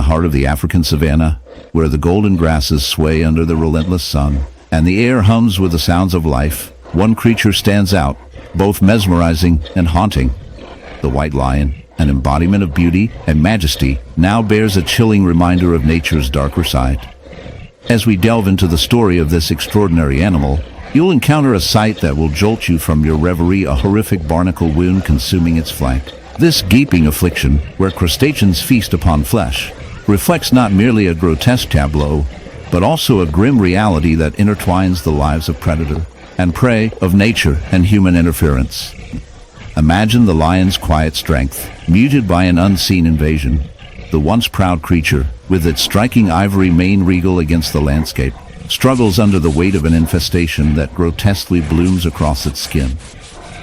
the heart of the African savanna, where the golden grasses sway under the relentless sun, and the air hums with the sounds of life, one creature stands out, both mesmerizing and haunting. The white lion, an embodiment of beauty and majesty, now bears a chilling reminder of nature's darker side. As we delve into the story of this extraordinary animal, you'll encounter a sight that will jolt you from your reverie: a horrific barnacle wound consuming its flank. This gaping affliction, where crustaceans feast upon flesh, reflects not merely a grotesque tableau, but also a grim reality that intertwines the lives of predator and prey, of nature and human interference. Imagine the lion's quiet strength, muted by an unseen invasion. The once proud creature, with its striking ivory mane regal against the landscape, struggles under the weight of an infestation that grotesquely blooms across its skin.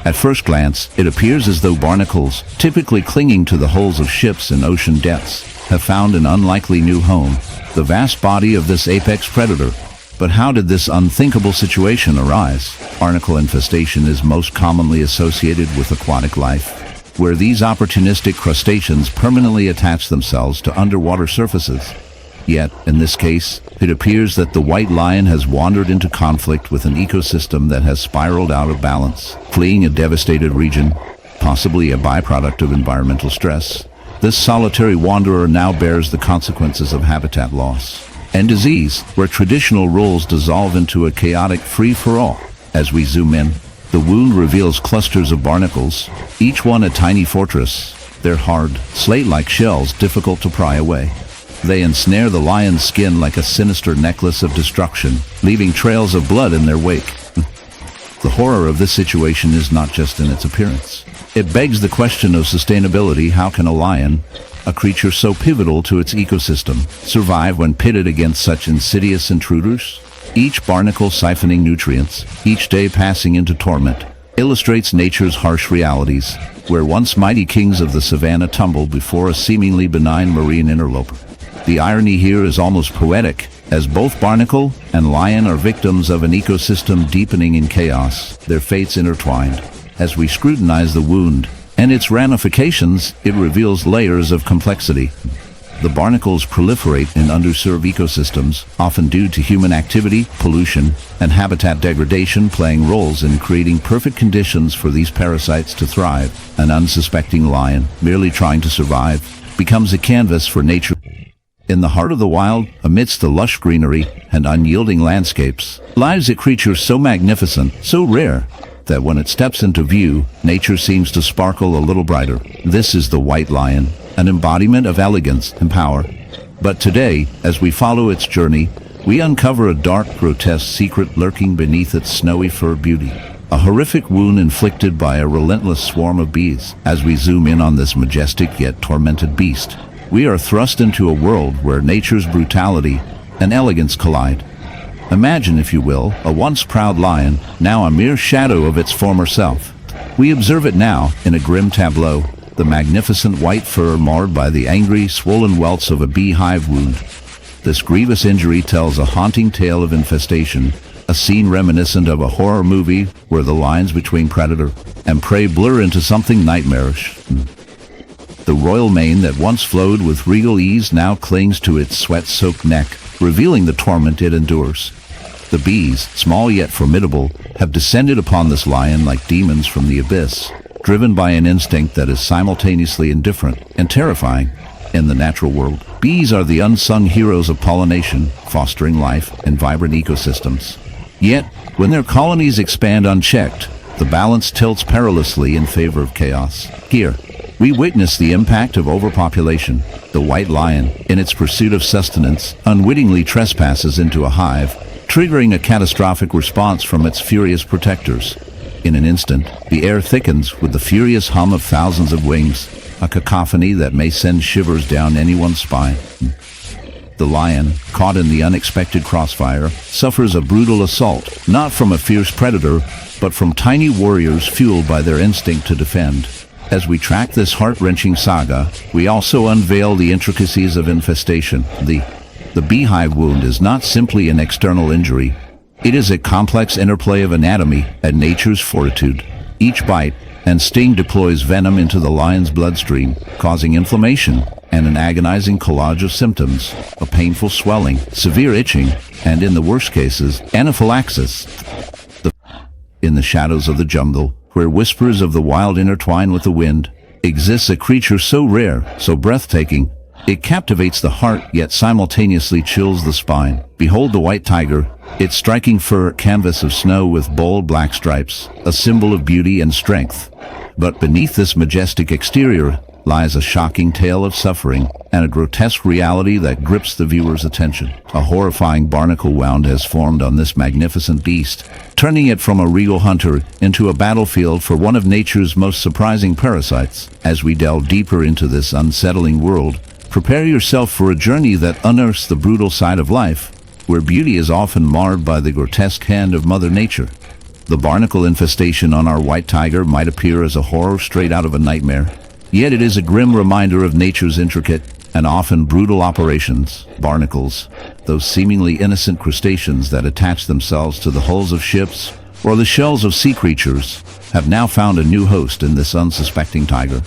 At first glance, it appears as though barnacles, typically clinging to the hulls of ships in ocean depths, have found an unlikely new home, the vast body of this apex predator. But how did this unthinkable situation arise? Barnacle infestation is most commonly associated with aquatic life, where these opportunistic crustaceans permanently attach themselves to underwater surfaces. Yet, in this case, it appears that the white lion has wandered into conflict with an ecosystem that has spiraled out of balance. Fleeing a devastated region, possibly a byproduct of environmental stress, this solitary wanderer now bears the consequences of habitat loss and disease, where traditional roles dissolve into a chaotic free-for-all. As we zoom in, the wound reveals clusters of barnacles, each one a tiny fortress, their hard, slate-like shells difficult to pry away. They ensnare the lion's skin like a sinister necklace of destruction, leaving trails of blood in their wake. The horror of this situation is not just in its appearance. It begs the question of sustainability. How can a lion, a creature so pivotal to its ecosystem, survive when pitted against such insidious intruders? Each barnacle siphoning nutrients, each day passing into torment, illustrates nature's harsh realities, where once mighty kings of the savanna tumble before a seemingly benign marine interloper. The irony here is almost poetic, as both barnacle and lion are victims of an ecosystem deepening in chaos, their fates intertwined. As we scrutinize the wound and its ramifications, it reveals layers of complexity. The barnacles proliferate in underserved ecosystems, often due to human activity, pollution, and habitat degradation playing roles in creating perfect conditions for these parasites to thrive. An unsuspecting lion, merely trying to survive, becomes a canvas for nature. In the heart of the wild, amidst the lush greenery and unyielding landscapes, lies a creature so magnificent, so rare, that when it steps into view, nature seems to sparkle a little brighter. This is the white lion, an embodiment of elegance and power. But today, as we follow its journey, we uncover a dark, grotesque secret lurking beneath its snowy fur beauty. A horrific wound inflicted by a relentless swarm of bees. As we zoom in on this majestic yet tormented beast, we are thrust into a world where nature's brutality and elegance collide. Imagine, if you will, a once proud lion, now a mere shadow of its former self. We observe it now in a grim tableau, the magnificent white fur marred by the angry, swollen welts of a beehive wound. This grievous injury tells a haunting tale of infestation, a scene reminiscent of a horror movie where the lines between predator and prey blur into something nightmarish. The royal mane that once flowed with regal ease now clings to its sweat-soaked neck, revealing the torment it endures. The bees, small yet formidable, have descended upon this lion like demons from the abyss, driven by an instinct that is simultaneously indifferent and terrifying. In the natural world, bees are the unsung heroes of pollination, fostering life and vibrant ecosystems. Yet, when their colonies expand unchecked, the balance tilts perilously in favor of chaos. Here, we witness the impact of overpopulation. The white lion, in its pursuit of sustenance, unwittingly trespasses into a hive, triggering a catastrophic response from its furious protectors. In an instant, the air thickens with the furious hum of thousands of wings, a cacophony that may send shivers down anyone's spine. The lion, caught in the unexpected crossfire, suffers a brutal assault, not from a fierce predator, but from tiny warriors fueled by their instinct to defend. As we track this heart-wrenching saga, we also unveil the intricacies of infestation. The beehive wound is not simply an external injury. It is a complex interplay of anatomy and nature's fortitude. Each bite and sting deploys venom into the lion's bloodstream, causing inflammation and an agonizing collage of symptoms, a painful swelling, severe itching, and in the worst cases, anaphylaxis. In the shadows of the jungle, where whispers of the wild intertwine with the wind, exists a creature so rare, so breathtaking, it captivates the heart yet simultaneously chills the spine. Behold the white tiger, its striking fur canvas of snow with bold black stripes, a symbol of beauty and strength. But beneath this majestic exterior lies a shocking tale of suffering and a grotesque reality that grips the viewer's attention. A horrifying barnacle wound has formed on this magnificent beast, turning it from a regal hunter into a battlefield for one of nature's most surprising parasites. As we delve deeper into this unsettling world, prepare yourself for a journey that unearths the brutal side of life, where beauty is often marred by the grotesque hand of Mother Nature. The barnacle infestation on our white tiger might appear as a horror straight out of a nightmare, yet it is a grim reminder of nature's intricate and often brutal operations. Barnacles, those seemingly innocent crustaceans that attach themselves to the hulls of ships or the shells of sea creatures, have now found a new host in this unsuspecting tiger.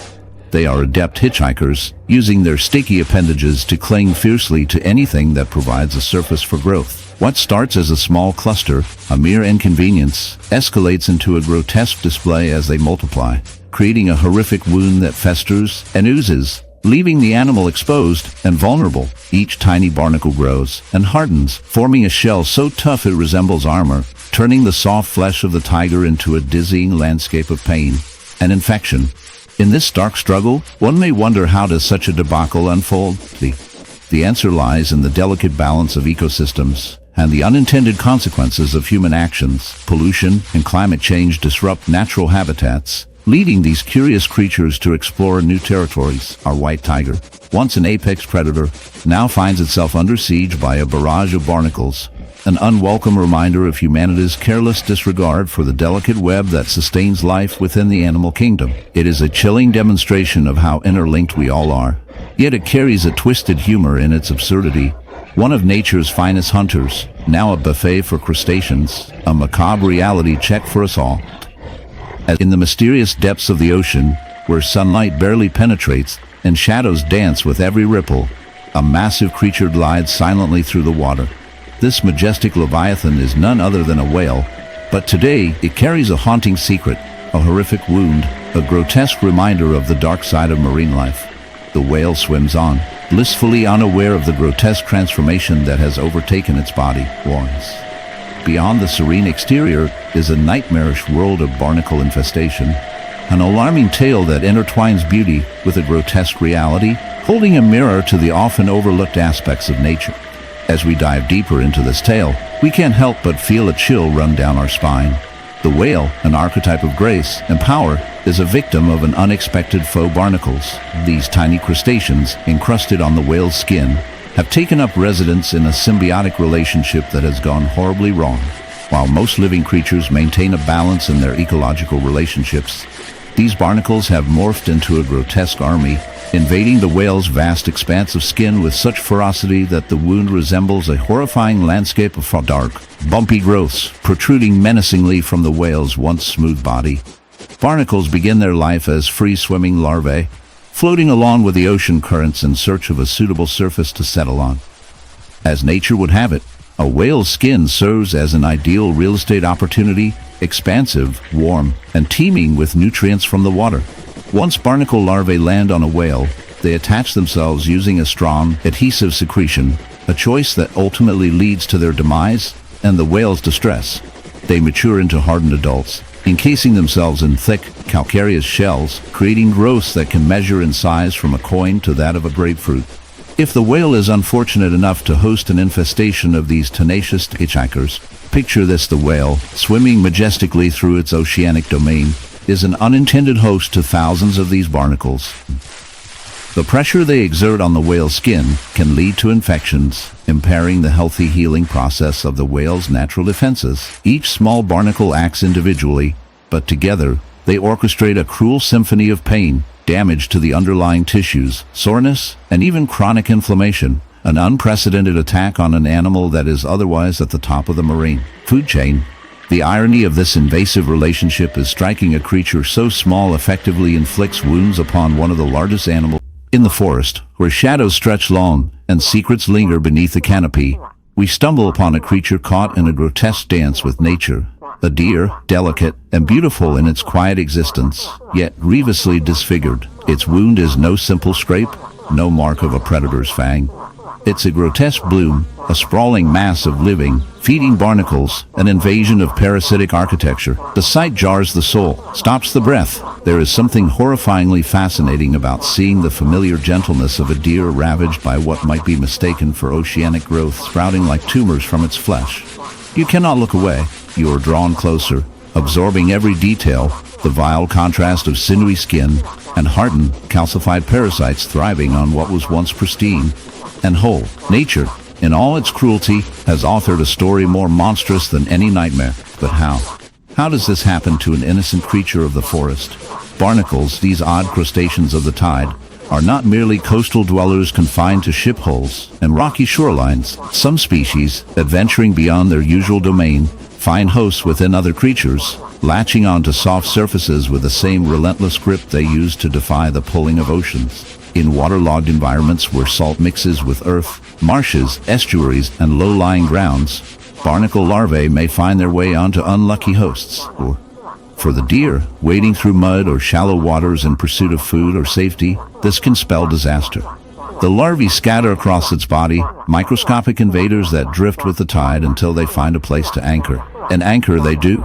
They are adept hitchhikers, using their sticky appendages to cling fiercely to anything that provides a surface for growth. What starts as a small cluster, a mere inconvenience, escalates into a grotesque display as they multiply, creating a horrific wound that festers and oozes, leaving the animal exposed and vulnerable. Each tiny barnacle grows and hardens, forming a shell so tough it resembles armor, turning the soft flesh of the tiger into a dizzying landscape of pain and infection. In this stark struggle, one may wonder, how does such a debacle unfold? The answer lies in the delicate balance of ecosystems and the unintended consequences of human actions. Pollution and climate change disrupt natural habitats, leading these curious creatures to explore new territories. Our white tiger, once an apex predator, now finds itself under siege by a barrage of barnacles, an unwelcome reminder of humanity's careless disregard for the delicate web that sustains life within the animal kingdom. It is a chilling demonstration of how interlinked we all are, yet it carries a twisted humor in its absurdity. One of nature's finest hunters, now a buffet for crustaceans, a macabre reality check for us all. In the mysterious depths of the ocean, where sunlight barely penetrates and shadows dance with every ripple, a massive creature glides silently through the water. This majestic leviathan is none other than a whale, but today it carries a haunting secret, a horrific wound, a grotesque reminder of the dark side of marine life. The whale swims on, blissfully unaware of the grotesque transformation that has overtaken its body. Warns. Beyond the serene exterior is a nightmarish world of barnacle infestation, an alarming tale that intertwines beauty with a grotesque reality, holding a mirror to the often overlooked aspects of nature. As we dive deeper into this tale, we can't help but feel a chill run down our spine. The whale, an archetype of grace and power, is a victim of an unexpected foe. Barnacles, these tiny crustaceans encrusted on the whale's skin, have taken up residence in a symbiotic relationship that has gone horribly wrong. While most living creatures maintain a balance in their ecological relationships, these barnacles have morphed into a grotesque army, invading the whale's vast expanse of skin with such ferocity that the wound resembles a horrifying landscape of dark, bumpy growths protruding menacingly from the whale's once smooth body. Barnacles begin their life as free-swimming larvae, floating along with the ocean currents in search of a suitable surface to settle on. As nature would have it, a whale's skin serves as an ideal real estate opportunity, expansive, warm, and teeming with nutrients from the water. Once barnacle larvae land on a whale, they attach themselves using a strong, adhesive secretion, a choice that ultimately leads to their demise and the whale's distress. They mature into hardened adults, encasing themselves in thick, calcareous shells, creating growths that can measure in size from a coin to that of a grapefruit. If the whale is unfortunate enough to host an infestation of these tenacious hitchhikers, picture this: the whale, swimming majestically through its oceanic domain, is an unintended host to thousands of these barnacles. The pressure they exert on the whale's skin can lead to infections, impairing the healthy healing process of the whale's natural defenses. Each small barnacle acts individually, but together they orchestrate a cruel symphony of pain, damage to the underlying tissues, soreness, and even chronic inflammation. An unprecedented attack on an animal that is otherwise at the top of the marine food chain. The irony of this invasive relationship is striking. A creature so small effectively inflicts wounds upon one of the largest animals. In the forest, where shadows stretch long and secrets linger beneath the canopy, we stumble upon a creature caught in a grotesque dance with nature. A deer, delicate and beautiful in its quiet existence, yet grievously disfigured. Its wound is no simple scrape, no mark of a predator's fang. It's a grotesque bloom, a sprawling mass of living, feeding barnacles, an invasion of parasitic architecture. The sight jars the soul, stops the breath. There is something horrifyingly fascinating about seeing the familiar gentleness of a deer ravaged by what might be mistaken for oceanic growth sprouting like tumors from its flesh. You cannot look away. You are drawn closer, absorbing every detail, the vile contrast of sinewy skin and hardened, calcified parasites thriving on what was once pristine and whole. Nature, in all its cruelty, has authored a story more monstrous than any nightmare. But how? How does this happen to an innocent creature of the forest? Barnacles, these odd crustaceans of the tide, are not merely coastal dwellers confined to ship holes and rocky shorelines. Some species, adventuring beyond their usual domain, find hosts within other creatures, latching onto soft surfaces with the same relentless grip they use to defy the pulling of oceans. In waterlogged environments where salt mixes with earth, marshes, estuaries, and low-lying grounds, barnacle larvae may find their way onto unlucky hosts. Or, for the deer, wading through mud or shallow waters in pursuit of food or safety, this can spell disaster. The larvae scatter across its body, microscopic invaders that drift with the tide until they find a place to anchor. And anchor they do.